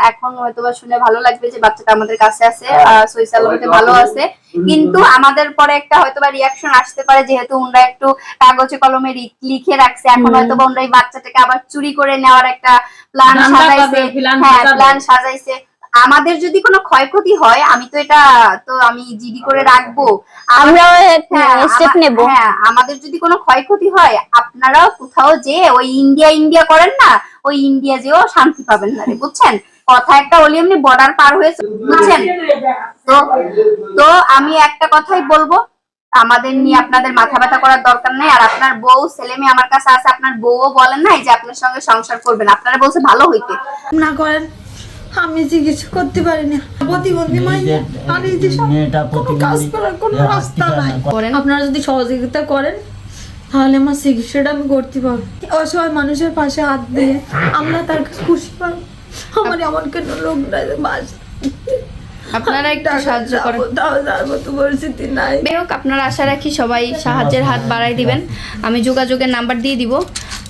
এখন হয়তোবা শুনে ভালো লাগবে যে বাচ্চাটা আমাদের কাছে আছে, সহি সালামতে ভালো আছে। কিন্তু আমাদের পরে একটা হয়তোবা রিয়াকশন আসতে পারে, যেহেতু ওনরা একটু কাগজে কলমে লিখে রাখছে, এখন হয়তোবা ওনরা এই বাচ্চাটাকে আবার চুরি করে নেওয়ার একটা প্ল্যান সাজাইছে। হ্যাঁ, প্ল্যান সাজাইছে। আমাদের যদি কোনো ক্ষয়ক্ষতি হয়, আমি তো এটা আমি জিডি করে রাখবো, আমরা স্টেপ নেব। হ্যাঁ, আমাদের যদি কোনো ক্ষয়ক্ষতি হয়, আপনারাও কোথাও যে ওই ইন্ডিয়া করেন না, ওই ইন্ডিয়া যেও শান্তি পাবেন না রে, বুঝছেন? কথা একটা হলে এমনি বর্ডার পার হয়েছে, বুঝছেন? তো আমি একটা কথাই বলবো, আমাদের নিয়ে আপনাদের মাথা ব্যথা করার দরকার নেই। আর আপনার বউ ছেলে মেয়ে আমার কাছে আছে, আপনার বউও বলেন নাই যে আপনার সঙ্গে সংসার করবেন, আপনারা বলছে ভালো হইতে না করেন। আমি যে কিছু করতে পারি না, প্রতিবন্ধী মাইয়া, আর এই যে কোনো কাজ করার কোনো রাস্তা নাই। আপনারা যদি সহযোগিতা করেন তাহলে আমার চিকিৎসাটা আমি করতে পারবো। অসহায় মানুষের পাশে হাত দিয়ে আমরা তার কাছে খুশি পাবো। আমার এমন কেন লোক নাই বাস, আপনারা একটু সাহায্য করেন। পরিস্থিতি নাই। আপনারা আশা রাখি সবাই সাহায্যের হাত বাড়াই দিবেন। আমি যোগাযোগের নাম্বার দিয়ে দিব।